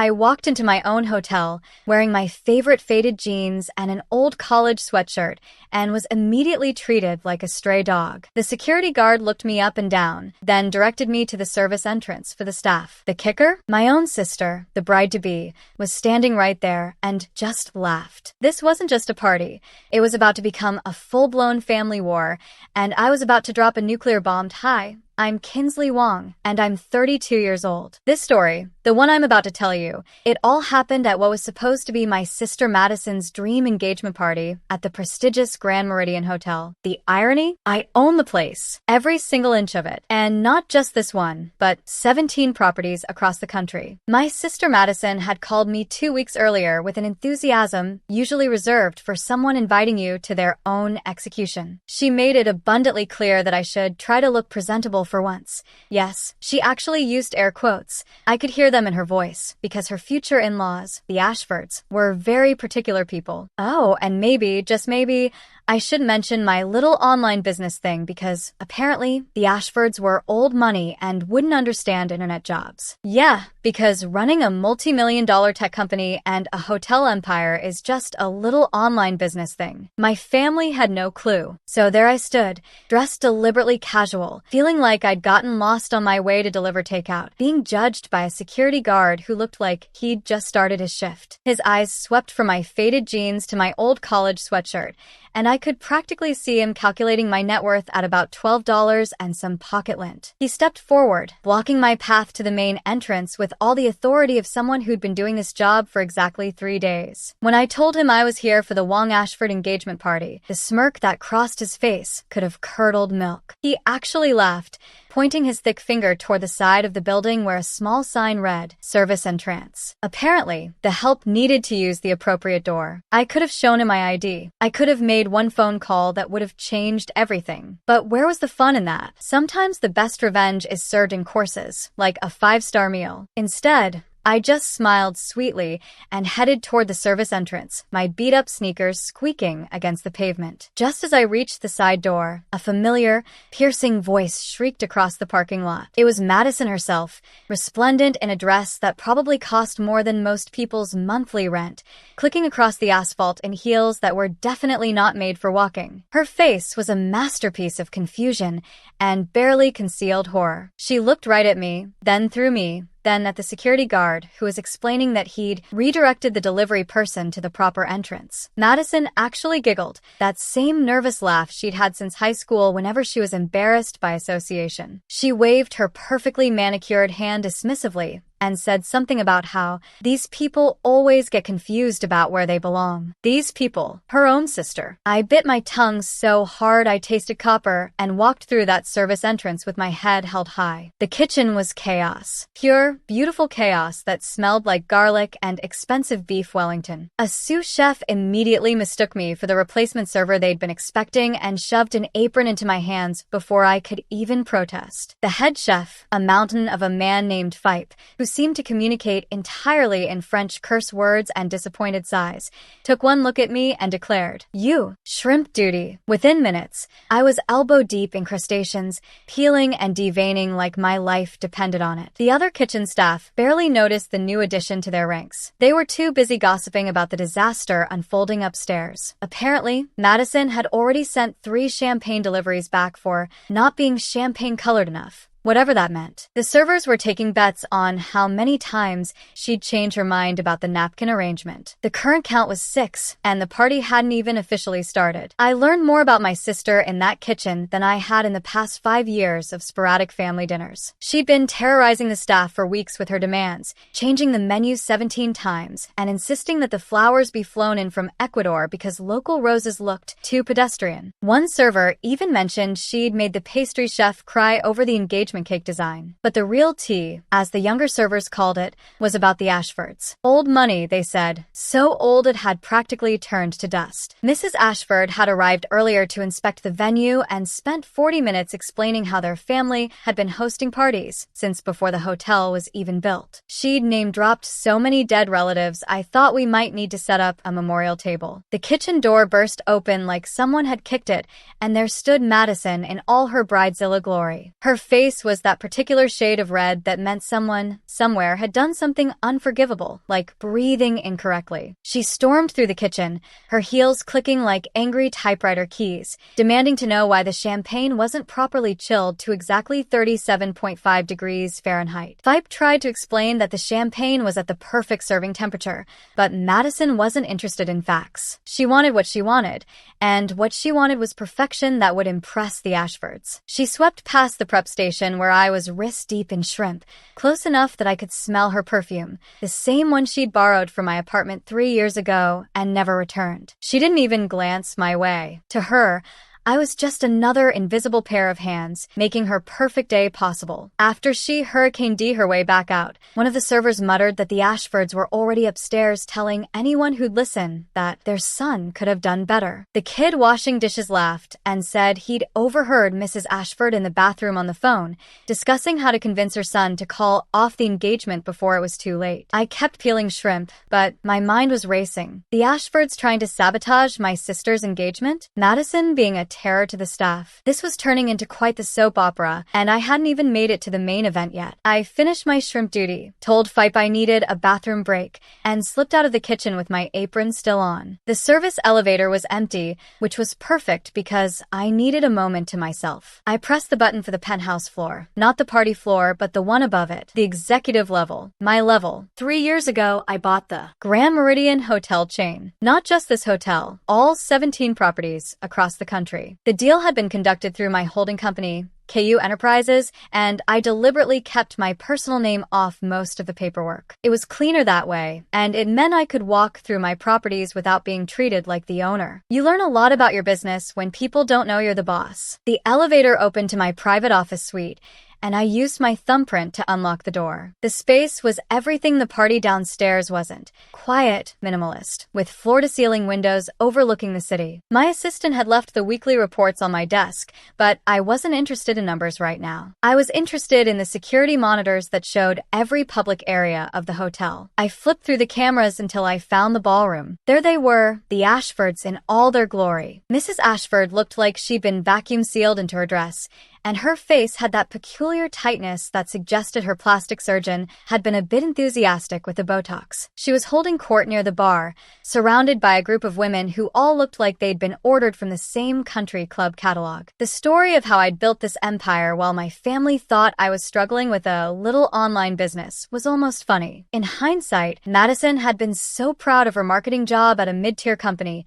I walked into my own hotel, wearing my favorite faded jeans and an old college sweatshirt, and was immediately treated like a stray dog. The security guard looked me up and down, then directed me to the service entrance for the staff. The kicker? My own sister, the bride-to-be, was standing right there and just laughed. This wasn't just a party. It was about to become a full-blown family war, and I was about to drop a nuclear bomb. Hi, I'm Kinsley Wong, and I'm 32 years old. This story, the one I'm about to tell you, it all happened at what was supposed to be my sister Madison's dream engagement party at the prestigious Grand Meridian Hotel. The irony? I own the place, every single inch of it, and not just this one, but 17 properties across the country. My sister Madison had called me 2 weeks earlier with an enthusiasm usually reserved for someone inviting you to their own execution. She made it abundantly clear that I should try to look presentable for once. Yes, she actually used air quotes. I could hear them in her voice, because her future in-laws, the Ashfords, were very particular people. Oh, and maybe, just maybe, I should mention my little online business thing because apparently the Ashfords were old money and wouldn't understand internet jobs. Yeah, because running a multi-million-dollar tech company and a hotel empire is just a little online business thing. My family had no clue. So there I stood, dressed deliberately casual, feeling like I'd gotten lost on my way to deliver takeout, being judged by a security guard who looked like he'd just started his shift. His eyes swept from my faded jeans to my old college sweatshirt, and I could practically see him calculating my net worth at about $12 and some pocket lint. He stepped forward, blocking my path to the main entrance with all the authority of someone who'd been doing this job for exactly 3 days. When I told him I was here for the Wong Ashford engagement party, the smirk that crossed his face could have curdled milk. He actually laughed, pointing his thick finger toward the side of the building where a small sign read, "Service Entrance." Apparently, the help needed to use the appropriate door. I could have shown him my ID. I could have made one phone call that would have changed everything. But where was the fun in that? Sometimes the best revenge is served in courses, like a 5-star meal. Instead, I just smiled sweetly and headed toward the service entrance, my beat-up sneakers squeaking against the pavement. Just as I reached the side door, a familiar, piercing voice shrieked across the parking lot. It was Madison herself, resplendent in a dress that probably cost more than most people's monthly rent, clicking across the asphalt in heels that were definitely not made for walking. Her face was a masterpiece of confusion and barely concealed horror. She looked right at me, then through me, then at the security guard, who was explaining that he'd redirected the delivery person to the proper entrance. Madison actually giggled, that same nervous laugh she'd had since high school whenever she was embarrassed by association. She waved her perfectly manicured hand dismissively and said something about how these people always get confused about where they belong. These people, her own sister. I bit my tongue so hard I tasted copper and walked through that service entrance with my head held high. The kitchen was chaos. Pure, beautiful chaos that smelled like garlic and expensive beef Wellington. A sous chef immediately mistook me for the replacement server they'd been expecting and shoved an apron into my hands before I could even protest. The head chef, a mountain of a man named Phipe, who seemed to communicate entirely in French curse words and disappointed sighs, took one look at me and declared, "You, shrimp duty." Within minutes, I was elbow-deep in crustaceans, peeling and deveining like my life depended on it. The other kitchen staff barely noticed the new addition to their ranks. They were too busy gossiping about the disaster unfolding upstairs. Apparently, Madison had already sent 3 champagne deliveries back for not being champagne-colored enough. Whatever that meant. The servers were taking bets on how many times she'd change her mind about the napkin arrangement. The current count was 6, and the party hadn't even officially started. I learned more about my sister in that kitchen than I had in the past 5 years of sporadic family dinners. She'd been terrorizing the staff for weeks with her demands, changing the menu 17 times, and insisting that the flowers be flown in from Ecuador because local roses looked too pedestrian. One server even mentioned she'd made the pastry chef cry over the engagement cake design. But the real tea, as the younger servers called it, was about the Ashfords. Old money, they said. So old it had practically turned to dust. Mrs. Ashford had arrived earlier to inspect the venue and spent 40 minutes explaining how their family had been hosting parties since before the hotel was even built. She'd name-dropped so many dead relatives I thought we might need to set up a memorial table. The kitchen door burst open like someone had kicked it, and there stood Madison in all her bridezilla glory. Her face face was that particular shade of red that meant someone, somewhere, had done something unforgivable, like breathing incorrectly. She stormed through the kitchen, her heels clicking like angry typewriter keys, demanding to know why the champagne wasn't properly chilled to exactly 37.5 degrees Fahrenheit. Phipe tried to explain that the champagne was at the perfect serving temperature, but Madison wasn't interested in facts. She wanted what she wanted, and what she wanted was perfection that would impress the Ashfords. She swept past the prep station where I was wrist-deep in shrimp, close enough that I could smell her perfume, the same one she'd borrowed from my apartment 3 years ago and never returned. She didn't even glance my way. To her, I was just another invisible pair of hands, making her perfect day possible. After she Hurricane D her way back out, one of the servers muttered that the Ashfords were already upstairs telling anyone who'd listen that their son could have done better. The kid washing dishes laughed and said he'd overheard Mrs. Ashford in the bathroom on the phone, discussing how to convince her son to call off the engagement before it was too late. I kept peeling shrimp, but my mind was racing. The Ashfords trying to sabotage my sister's engagement? Madison being a terror to the staff. This was turning into quite the soap opera, and I hadn't even made it to the main event yet. I finished my shrimp duty, told Phipe I needed a bathroom break, and slipped out of the kitchen with my apron still on. The service elevator was empty, which was perfect because I needed a moment to myself. I pressed the button for the penthouse floor. Not the party floor, but the one above it. The executive level. My level. 3 years ago, I bought the Grand Meridian hotel chain. Not just this hotel, all 17 properties across the country. The deal had been conducted through my holding company, KU Enterprises, and I deliberately kept my personal name off most of the paperwork. It was cleaner that way, and it meant I could walk through my properties without being treated like the owner. You learn a lot about your business when people don't know you're the boss. The elevator opened to my private office suite, and I used my thumbprint to unlock the door. The space was everything the party downstairs wasn't. Quiet, minimalist, with floor-to-ceiling windows overlooking the city. My assistant had left the weekly reports on my desk, but I wasn't interested in numbers right now. I was interested in the security monitors that showed every public area of the hotel. I flipped through the cameras until I found the ballroom. There they were, the Ashfords in all their glory. Mrs. Ashford looked like she'd been vacuum-sealed into her dress, and her face had that peculiar tightness that suggested her plastic surgeon had been a bit enthusiastic with the Botox. She was holding court near the bar, surrounded by a group of women who all looked like they'd been ordered from the same country club catalog. The story of how I'd built this empire while my family thought I was struggling with a little online business was almost funny. In hindsight, Madison had been so proud of her marketing job at a mid-tier company,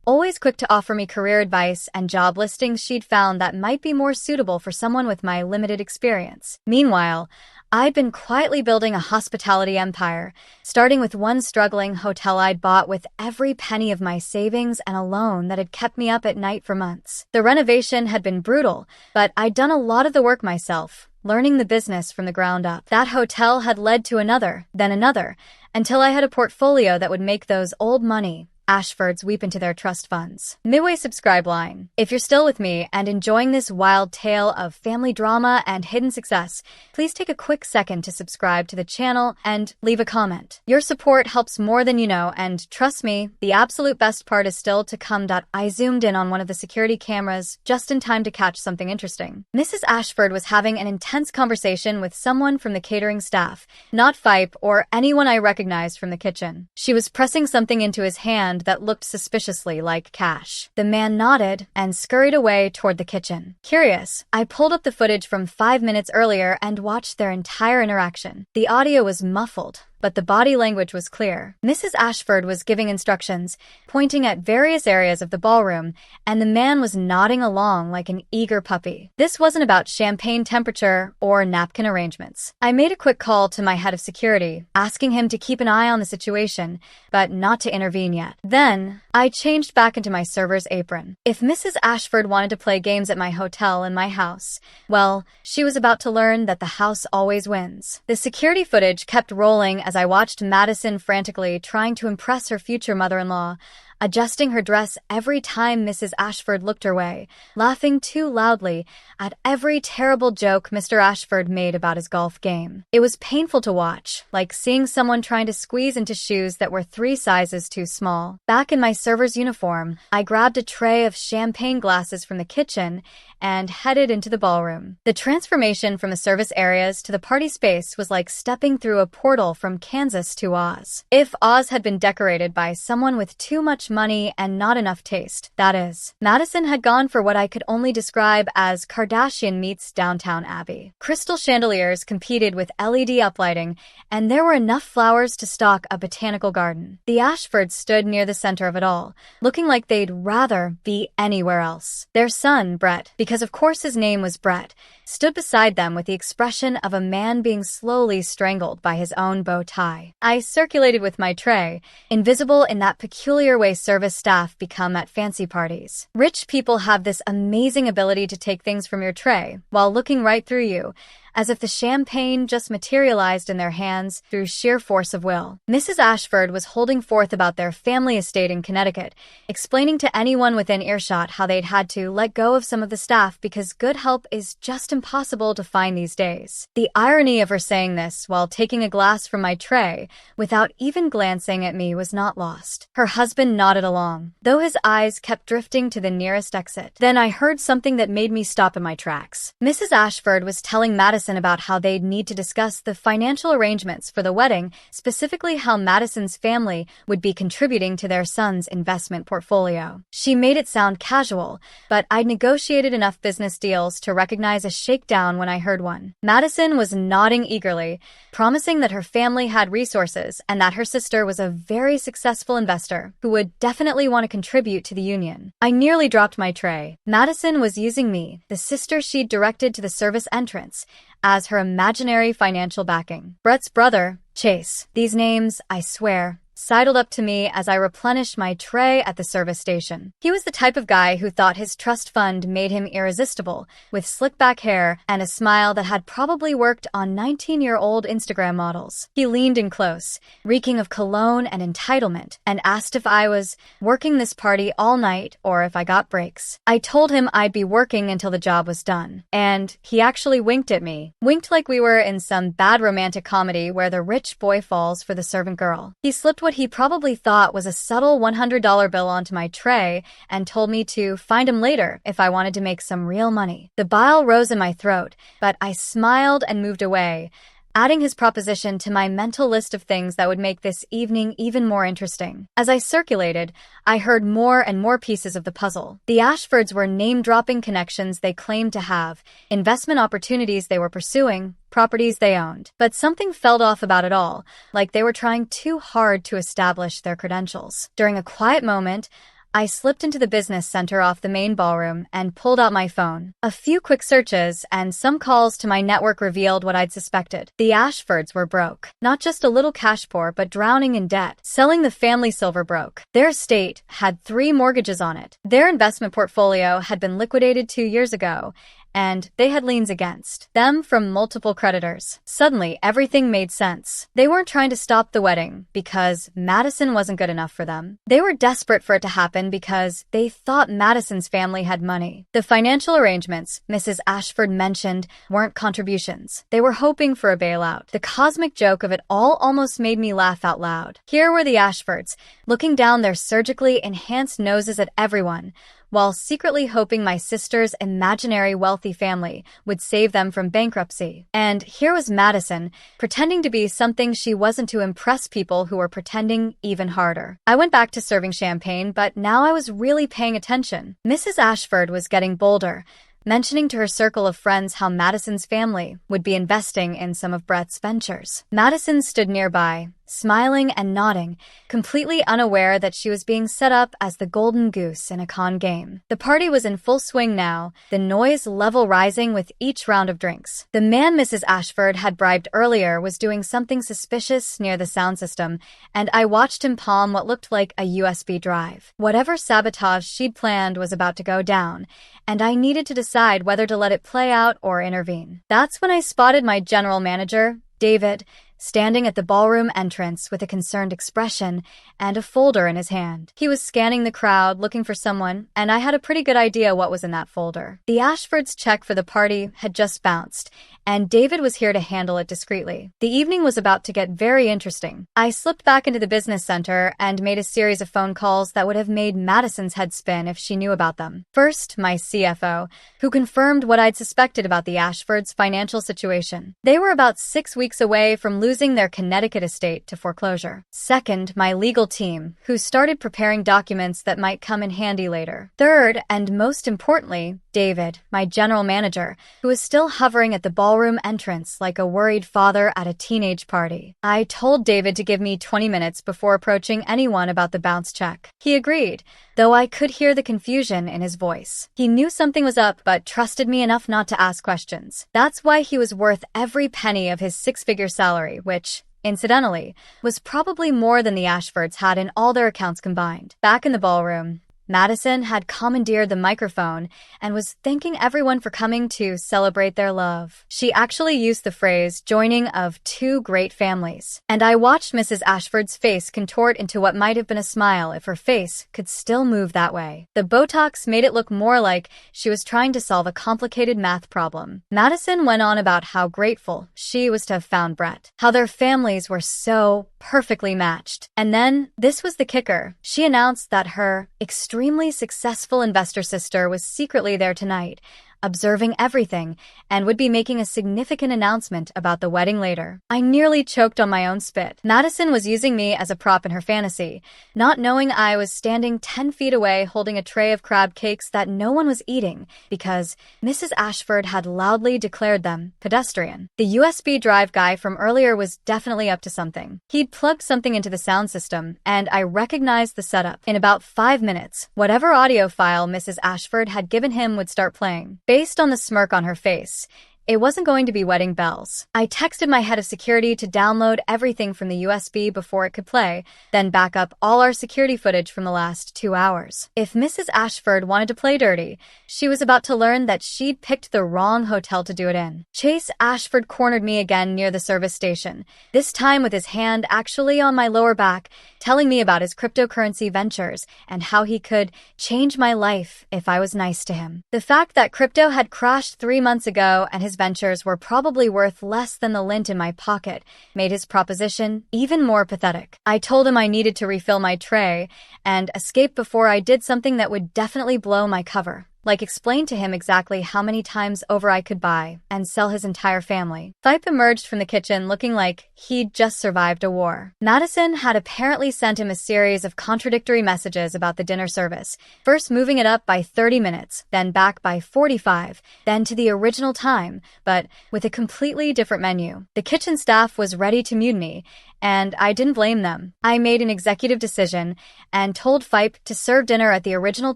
always quick to offer me career advice and job listings she'd found that might be more suitable for someone with my limited experience. Meanwhile, I'd been quietly building a hospitality empire, starting with one struggling hotel I'd bought with every penny of my savings and a loan that had kept me up at night for months. The renovation had been brutal, but I'd done a lot of the work myself, learning the business from the ground up. That hotel had led to another, then another, until I had a portfolio that would make those old money Ashfords weep into their trust funds. Midway subscribe line. If you're still with me and enjoying this wild tale of family drama and hidden success, please take a quick second to subscribe to the channel and leave a comment. Your support helps more than you know, and trust me, the absolute best part is still to come. I zoomed in on one of the security cameras just in time to catch something interesting. Mrs. Ashford was having an intense conversation with someone from the catering staff, not Phipe or anyone I recognized from the kitchen. She was pressing something into his hand that looked suspiciously like cash. The man nodded and scurried away toward the kitchen. Curious, I pulled up the footage from 5 minutes earlier and watched their entire interaction. The audio was muffled, but the body language was clear. Mrs. Ashford was giving instructions, pointing at various areas of the ballroom, and the man was nodding along like an eager puppy. This wasn't about champagne temperature or napkin arrangements. I made a quick call to my head of security, asking him to keep an eye on the situation, but not to intervene yet. Then, I changed back into my server's apron. If Mrs. Ashford wanted to play games at my hotel and my house, well, she was about to learn that the house always wins. The security footage kept rolling as I watched Madison frantically trying to impress her future mother-in-law. adjusting her dress every time Mrs. Ashford looked her way, laughing too loudly at every terrible joke Mr. Ashford made about his golf game. It was painful to watch, like seeing someone trying to squeeze into shoes that were 3 sizes too small. Back in my server's uniform, I grabbed a tray of champagne glasses from the kitchen and headed into the ballroom. The transformation from the service areas to the party space was like stepping through a portal from Kansas to Oz. If Oz had been decorated by someone with too much money and not enough taste, that is. Madison had gone for what I could only describe as Kardashian meets Downtown Abbey. Crystal chandeliers competed with LED uplighting, and there were enough flowers to stock a botanical garden. The Ashfords stood near the center of it all, looking like they'd rather be anywhere else. Their son, Brett, because of course his name was Brett, stood beside them with the expression of a man being slowly strangled by his own bow tie. I circulated with my tray, invisible in that peculiar way service staff become at fancy parties. Rich people have this amazing ability to take things from your tray while looking right through you, as if the champagne just materialized in their hands through sheer force of will. Mrs. Ashford was holding forth about their family estate in Connecticut, explaining to anyone within earshot how they'd had to let go of some of the staff because good help is just impossible to find these days. The irony of her saying this while taking a glass from my tray without even glancing at me was not lost. Her husband nodded along, though his eyes kept drifting to the nearest exit. Then I heard something that made me stop in my tracks. Mrs. Ashford was telling Madison about how they'd need to discuss the financial arrangements for the wedding, specifically how Madison's family would be contributing to their son's investment portfolio. She made it sound casual, but I'd negotiated enough business deals to recognize a shakedown when I heard one. Madison was nodding eagerly, promising that her family had resources and that her sister was a very successful investor who would definitely want to contribute to the union. I nearly dropped my tray. Madison was using me, the sister she'd directed to the service entrance, as her imaginary financial backing. Brett's brother, Chase. These names, I swear, sidled up to me as I replenished my tray at the service station. He was the type of guy who thought his trust fund made him irresistible, with slick back hair and a smile that had probably worked on 19-year-old Instagram models. He leaned in close, reeking of cologne and entitlement, and asked if I was working this party all night or if I got breaks. I told him I'd be working until the job was done, and he actually winked at me. Winked like we were in some bad romantic comedy where the rich boy falls for the servant girl. He slipped what he probably thought was a subtle $100 bill onto my tray and told me to find him later if I wanted to make some real money. The bile rose in my throat, but I smiled and moved away, adding his proposition to my mental list of things that would make this evening even more interesting. As I circulated, I heard more and more pieces of the puzzle. The Ashfords were name-dropping connections they claimed to have, investment opportunities they were pursuing, properties they owned. But something felt off about it all, like they were trying too hard to establish their credentials. During a quiet moment, I slipped into the business center off the main ballroom and pulled out my phone. A few quick searches and some calls to my network revealed what I'd suspected. The Ashfords were broke. Not just a little cash poor, but drowning in debt. Selling the family silver broke. Their estate had 3 mortgages on it. Their investment portfolio had been liquidated 2 years ago, and they had liens against them from multiple creditors. Suddenly, everything made sense. They weren't trying to stop the wedding because Madison wasn't good enough for them. They were desperate for it to happen because they thought Madison's family had money. The financial arrangements Mrs. Ashford mentioned weren't contributions. They were hoping for a bailout. The cosmic joke of it all almost made me laugh out loud. Here were the Ashfords, looking down their surgically enhanced noses at everyone, while secretly hoping my sister's imaginary wealthy family would save them from bankruptcy. And here was Madison, pretending to be something she wasn't to impress people who were pretending even harder. I went back to serving champagne, but now I was really paying attention. Mrs. Ashford was getting bolder, mentioning to her circle of friends how Madison's family would be investing in some of Brett's ventures. Madison stood nearby, smiling and nodding, completely unaware that she was being set up as the golden goose in a con game. The party was in full swing now, the noise level rising with each round of drinks. The man Mrs. Ashford had bribed earlier was doing something suspicious near the sound system, and I watched him palm what looked like a USB drive. Whatever sabotage she'd planned was about to go down, and I needed to decide whether to let it play out or intervene. That's when I spotted my general manager, David, standing at the ballroom entrance with a concerned expression and a folder in his hand. He was scanning the crowd looking for someone, and I had a pretty good idea what was in that folder. The Ashfords' check for the party had just bounced, and David was here to handle it discreetly. The evening was about to get very interesting. I slipped back into the business center and made a series of phone calls that would have made Madison's head spin if she knew about them. First, my CFO, who confirmed what I'd suspected about the Ashfords' financial situation. They were about 6 weeks away from losing their Connecticut estate to foreclosure. Second, my legal team, who started preparing documents that might come in handy later. Third, and most importantly, David, my general manager, who was still hovering at the ballroom entrance like a worried father at a teenage party. I told David to give me 20 minutes before approaching anyone about the bounce check. He agreed, though I could hear the confusion in his voice. He knew something was up, but trusted me enough not to ask questions. That's why he was worth every penny of his 6-figure salary, which, incidentally, was probably more than the Ashfords had in all their accounts combined. Back in the ballroom, Madison had commandeered the microphone and was thanking everyone for coming to celebrate their love. She actually used the phrase, joining of 2 great families. And I watched Mrs. Ashford's face contort into what might have been a smile if her face could still move that way. The Botox made it look more like she was trying to solve a complicated math problem. Madison went on about how grateful she was to have found Brett, how their families were so perfectly matched. And then, this was the kicker, she announced that her extremely successful investor sister was secretly there tonight, observing everything, and would be making a significant announcement about the wedding later. I nearly choked on my own spit. Madison was using me as a prop in her fantasy, not knowing I was standing 10 feet away holding a tray of crab cakes that no one was eating because Mrs. Ashford had loudly declared them pedestrian. The USB drive guy from earlier was definitely up to something. He'd plugged something into the sound system, and I recognized the setup. In about 5 minutes, whatever audio file Mrs. Ashford had given him would start playing. Based on the smirk on her face, it wasn't going to be wedding bells. I texted my head of security to download everything from the USB before it could play, then back up all our security footage from the last 2 hours. If Mrs. Ashford wanted to play dirty, she was about to learn that she'd picked the wrong hotel to do it in. Chase Ashford cornered me again near the service station, this time with his hand actually on my lower back, telling me about his cryptocurrency ventures and how he could change my life if I was nice to him. The fact that crypto had crashed 3 months ago and his ventures were probably worth less than the lint in my pocket made his proposition even more pathetic. I told him I needed to refill my tray and escape before I did something that would definitely blow my cover. Like explain to him exactly how many times over I could buy and sell his entire family. Phipe emerged from the kitchen looking like he'd just survived a war. Madison had apparently sent him a series of contradictory messages about the dinner service, first moving it up by 30 minutes, then back by 45, then to the original time, but with a completely different menu. The kitchen staff was ready to mutiny, and I didn't blame them. I made an executive decision and told Phipe to serve dinner at the original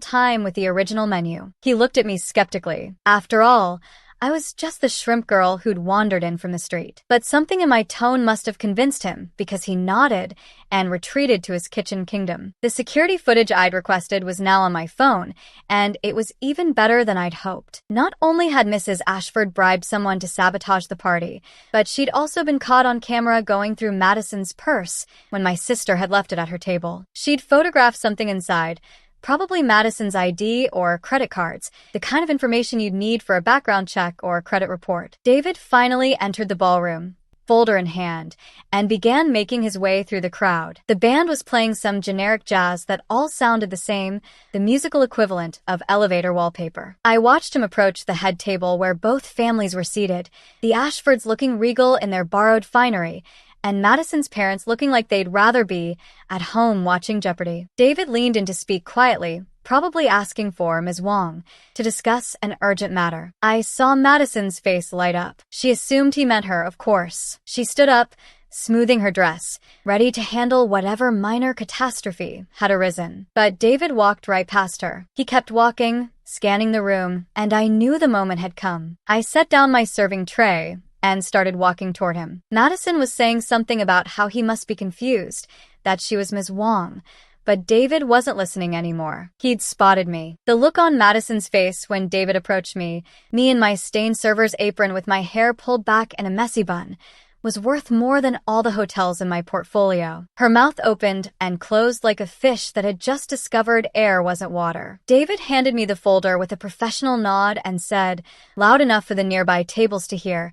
time with the original menu. He looked at me skeptically. After all, I was just the shrimp girl who'd wandered in from the street. But something in my tone must have convinced him because he nodded and retreated to his kitchen kingdom. The security footage I'd requested was now on my phone, and it was even better than I'd hoped. Not only had Mrs. Ashford bribed someone to sabotage the party, but she'd also been caught on camera going through Madison's purse when my sister had left it at her table. She'd photographed something inside, probably Madison's ID or credit cards, the kind of information you'd need for a background check or credit report. David finally entered the ballroom, folder in hand, and began making his way through the crowd. The band was playing some generic jazz that all sounded the same, the musical equivalent of elevator wallpaper. I watched him approach the head table where both families were seated, the Ashfords looking regal in their borrowed finery, and Madison's parents looking like they'd rather be at home watching Jeopardy. David leaned in to speak quietly, probably asking for Ms. Wong to discuss an urgent matter. I saw Madison's face light up. She assumed he meant her, of course. She stood up, smoothing her dress, ready to handle whatever minor catastrophe had arisen. But David walked right past her. He kept walking, scanning the room, and I knew the moment had come. I set down my serving tray and started walking toward him. Madison was saying something about how he must be confused, that she was Ms. Wong, but David wasn't listening anymore. He'd spotted me. The look on Madison's face when David approached me in my stained server's apron with my hair pulled back in a messy bun, was worth more than all the hotels in my portfolio. Her mouth opened and closed like a fish that had just discovered air wasn't water. David handed me the folder with a professional nod and said, loud enough for the nearby tables to hear,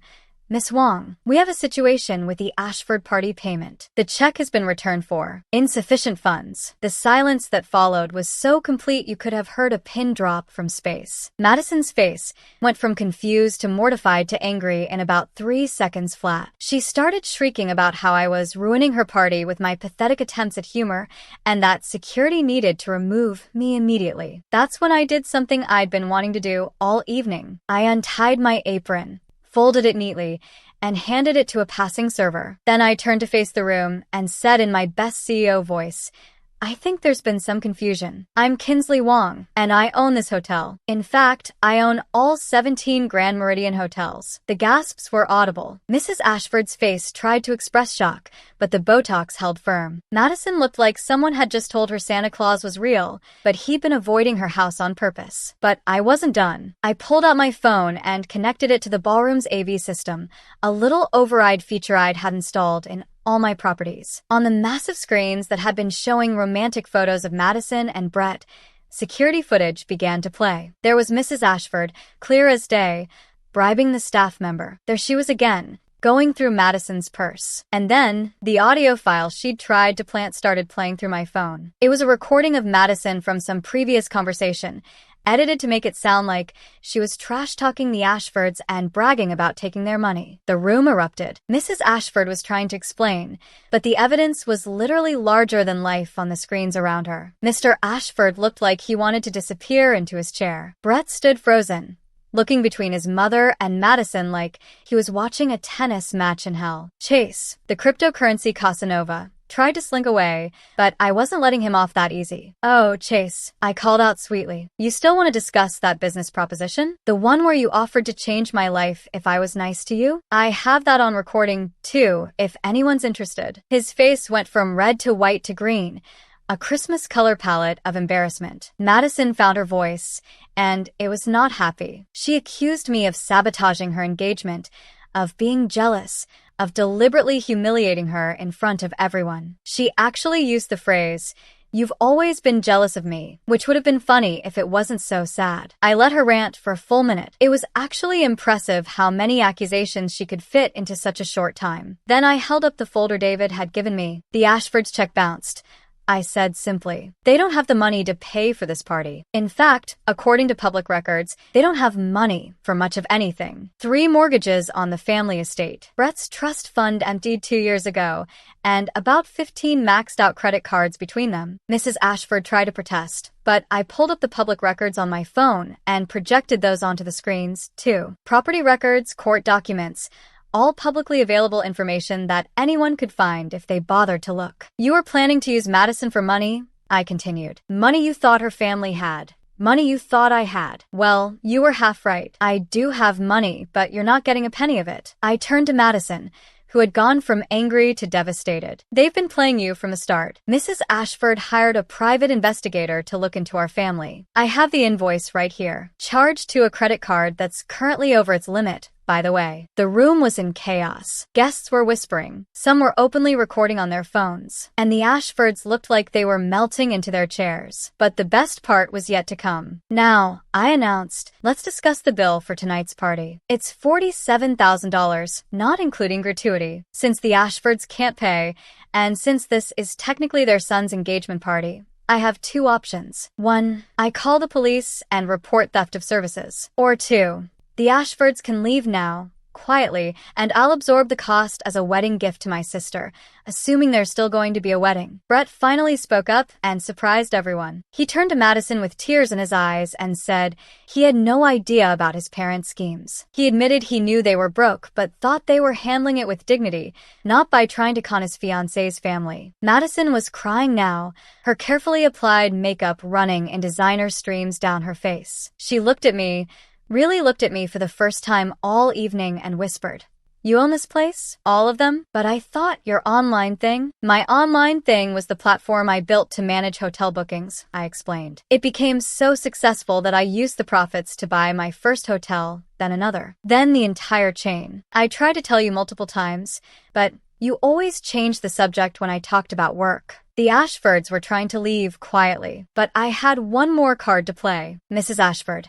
Miss Wong, we have a situation with the Ashford party payment. The check has been returned for insufficient funds. The silence that followed was so complete you could have heard a pin drop from space. Madison's face went from confused to mortified to angry in about 3 seconds flat. She started shrieking about how I was ruining her party with my pathetic attempts at humor and that security needed to remove me immediately. That's when I did something I'd been wanting to do all evening. I untied my apron, folded it neatly, and handed it to a passing server. Then I turned to face the room and said in my best CEO voice, I think there's been some confusion. I'm Kinsley Wong, and I own this hotel. In fact, I own all 17 Grand Meridian hotels. The gasps were audible. Mrs. Ashford's face tried to express shock, but the Botox held firm. Madison looked like someone had just told her Santa Claus was real, but he'd been avoiding her house on purpose. But I wasn't done. I pulled out my phone and connected it to the ballroom's AV system, a little override feature I'd had installed in all my properties. On the massive screens that had been showing romantic photos of Madison and Brett, security footage began to play. There was Mrs. Ashford, clear as day, bribing the staff member. There she was again, going through Madison's purse. And then, the audio file she'd tried to plant started playing through my phone. It was a recording of Madison from some previous conversation, edited to make it sound like she was trash-talking the Ashfords and bragging about taking their money. The room erupted. Mrs. Ashford was trying to explain, but the evidence was literally larger than life on the screens around her. Mr. Ashford looked like he wanted to disappear into his chair. Brett stood frozen, looking between his mother and Madison like he was watching a tennis match in hell. Chase, the cryptocurrency Casanova, tried to slink away, but I wasn't letting him off that easy. Oh, Chase, I called out sweetly. You still want to discuss that business proposition? The one where you offered to change my life if I was nice to you? I have that on recording, too, if anyone's interested. His face went from red to white to green, a Christmas color palette of embarrassment. Madison found her voice, and it was not happy. She accused me of sabotaging her engagement, of being jealous, of deliberately humiliating her in front of everyone. She actually used the phrase, "You've always been jealous of me," which would have been funny if it wasn't so sad. I let her rant for a full minute. It was actually impressive how many accusations she could fit into such a short time. Then I held up the folder David had given me. The Ashfords' check bounced. I said simply, they don't have the money to pay for this party. In fact, according to public records, they don't have money for much of anything. 3 mortgages on the family estate. Brett's trust fund emptied 2 years ago, and about 15 maxed out credit cards between them. Mrs. Ashford tried to protest, but I pulled up the public records on my phone and projected those onto the screens, too. Property records, court documents, all publicly available information that anyone could find if they bothered to look. You were planning to use Madison for money, I continued. Money you thought her family had. Money you thought I had. Well, you were half right. I do have money, but you're not getting a penny of it. I turned to Madison, who had gone from angry to devastated. They've been playing you from the start. Mrs. Ashford hired a private investigator to look into our family. I have the invoice right here, charged to a credit card that's currently over its limit. By the way, the room was in chaos. Guests were whispering. Some were openly recording on their phones. And the Ashfords looked like they were melting into their chairs. But the best part was yet to come. Now, I announced, let's discuss the bill for tonight's party. It's $47,000, not including gratuity. Since the Ashfords can't pay, and since this is technically their son's engagement party, I have 2 options. 1, I call the police and report theft of services. Or 2, the Ashfords can leave now, quietly, and I'll absorb the cost as a wedding gift to my sister, assuming there's still going to be a wedding. Brett finally spoke up and surprised everyone. He turned to Madison with tears in his eyes and said he had no idea about his parents' schemes. He admitted he knew they were broke, but thought they were handling it with dignity, not by trying to con his fiancé's family. Madison was crying now, her carefully applied makeup running in designer streams down her face. She looked at me, really looked at me for the first time all evening and whispered, You own this place? All of them? But I thought your online thing? My online thing was the platform I built to manage hotel bookings, I explained. It became so successful that I used the profits to buy my first hotel, then another, then the entire chain. I tried to tell you multiple times, but you always changed the subject when I talked about work. The Ashfords were trying to leave quietly, but I had one more card to play. Mrs. Ashford,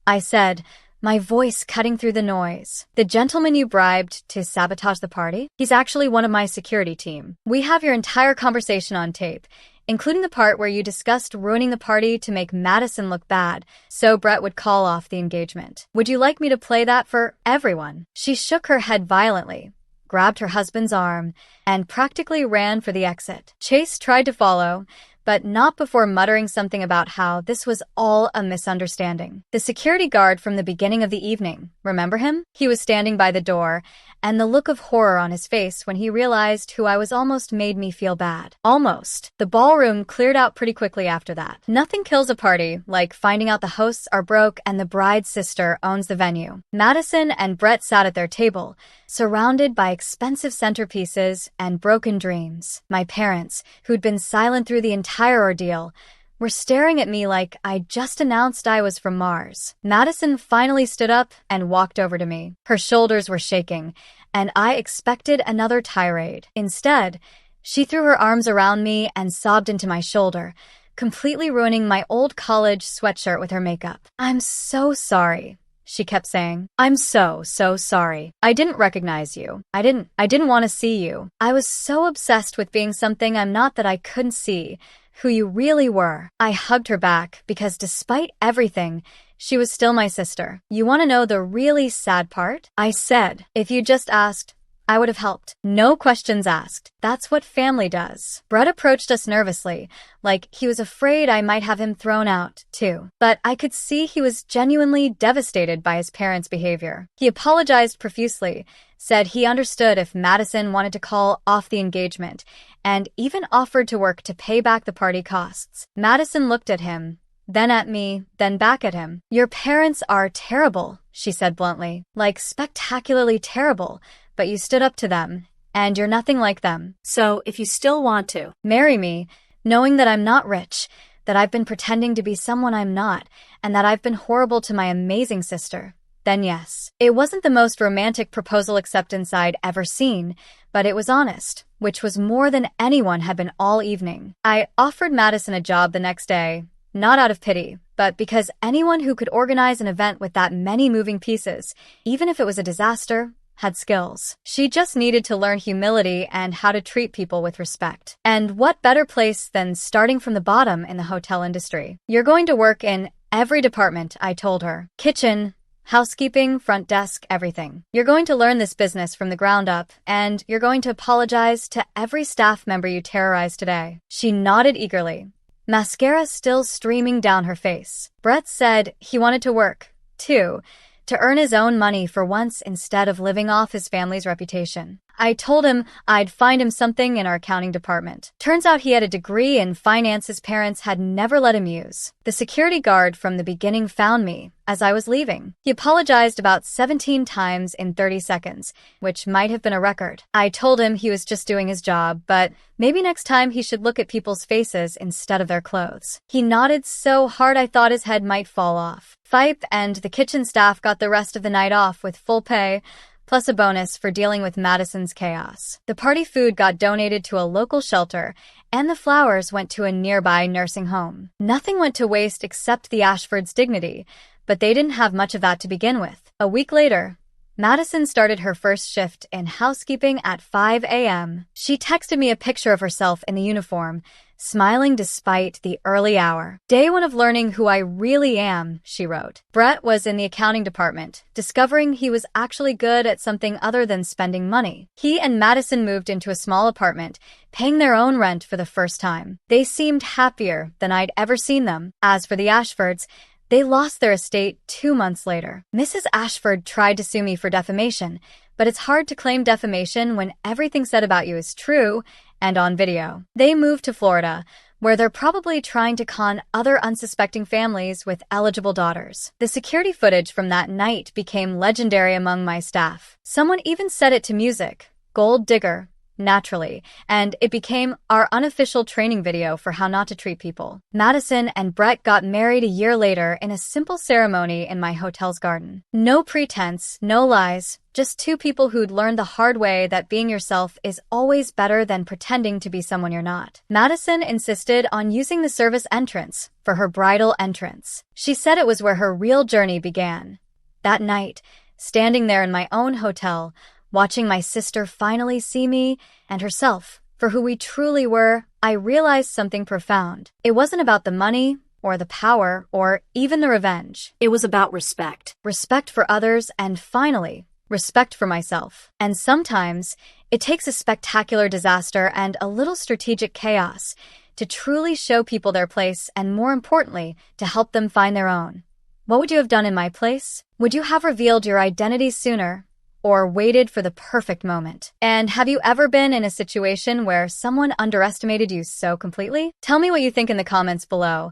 I said, my voice cutting through the noise. The gentleman you bribed to sabotage the party? He's actually one of my security team. We have your entire conversation on tape, including the part where you discussed ruining the party to make Madison look bad, so Brett would call off the engagement. Would you like me to play that for everyone? She shook her head violently, grabbed her husband's arm, and practically ran for the exit. Chase tried to follow, but not before muttering something about how this was all a misunderstanding. The security guard from the beginning of the evening, remember him? He was standing by the door, and the look of horror on his face when he realized who I was almost made me feel bad. Almost. The ballroom cleared out pretty quickly after that. Nothing kills a party like finding out the hosts are broke and the bride's sister owns the venue. Madison and Brett sat at their table, surrounded by expensive centerpieces and broken dreams. My parents, who'd been silent through the entire ordeal, were staring at me like I'd just announced I was from Mars. Madison finally stood up and walked over to me. Her shoulders were shaking, and I expected another tirade. Instead, she threw her arms around me and sobbed into my shoulder, completely ruining my old college sweatshirt with her makeup. I'm so sorry, she kept saying. I'm so sorry. I didn't recognize you. I didn't want to see you. I was so obsessed with being something I'm not that I couldn't see who you really were. I hugged her back because despite everything, she was still my sister. You want to know the really sad part? I said, if you just asked, I would have helped. No questions asked. That's what family does. Brett approached us nervously, like he was afraid I might have him thrown out, too. But I could see he was genuinely devastated by his parents' behavior. He apologized profusely, said he understood if Madison wanted to call off the engagement, and even offered to work to pay back the party costs. Madison looked at him, then at me, then back at him. Your parents are terrible, she said bluntly, like spectacularly terrible, but you stood up to them, and you're nothing like them. So if you still want to marry me, knowing that I'm not rich, that I've been pretending to be someone I'm not, and that I've been horrible to my amazing sister, then yes. It wasn't the most romantic proposal acceptance I'd ever seen, but it was honest, which was more than anyone had been all evening. I offered Madison a job the next day, not out of pity, but because anyone who could organize an event with that many moving pieces, even if it was a disaster, had skills. She just needed to learn humility and how to treat people with respect. And what better place than starting from the bottom in the hotel industry? You're going to work in every department, I told her. Kitchen, housekeeping, front desk, everything. You're going to learn this business from the ground up, and you're going to apologize to every staff member you terrorized today. She nodded eagerly, mascara still streaming down her face. Brett said he wanted to work, too, to earn his own money for once instead of living off his family's reputation. I told him I'd find him something in our accounting department. Turns out he had a degree in finance his parents had never let him use. The security guard from the beginning found me as I was leaving. He apologized about 17 times in 30 seconds, which might have been a record. I told him he was just doing his job, but maybe next time he should look at people's faces instead of their clothes. He nodded so hard I thought his head might fall off. Fipe and the kitchen staff got the rest of the night off with full pay, plus a bonus for dealing with Madison's chaos. The party food got donated to a local shelter, and the flowers went to a nearby nursing home. Nothing went to waste except the Ashfords' dignity, but they didn't have much of that to begin with. A week later, Madison started her first shift in housekeeping at 5 a.m. She texted me a picture of herself in the uniform, smiling despite the early hour. Day one of learning who I really am, she wrote. Brett was in the accounting department, discovering he was actually good at something other than spending money. He and Madison moved into a small apartment, paying their own rent for the first time. They seemed happier than I'd ever seen them. As for the Ashfords, they lost their estate 2 months later. Mrs. Ashford tried to sue me for defamation, but it's hard to claim defamation when everything said about you is true and on video. They moved to Florida, where they're probably trying to con other unsuspecting families with eligible daughters. The security footage from that night became legendary among my staff. Someone even set it to music, Gold Digger, naturally, and it became our unofficial training video for how not to treat people. Madison and Brett got married a year later in a simple ceremony in my hotel's garden. No pretense, no lies, just two people who'd learned the hard way that being yourself is always better than pretending to be someone you're not. Madison insisted on using the service entrance for her bridal entrance. She said it was where her real journey began. That night, standing there in my own hotel, watching my sister finally see me and herself for who we truly were, I realized something profound. It wasn't about the money or the power or even the revenge. It was about respect. Respect for others and, finally, respect for myself. And sometimes it takes a spectacular disaster and a little strategic chaos to truly show people their place and, more importantly, to help them find their own. What would you have done in my place? Would you have revealed your identity sooner, or waited for the perfect moment? And have you ever been in a situation where someone underestimated you so completely? Tell me what you think in the comments below.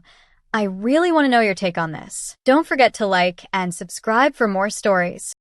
I really want to know your take on this. Don't forget to like and subscribe for more stories.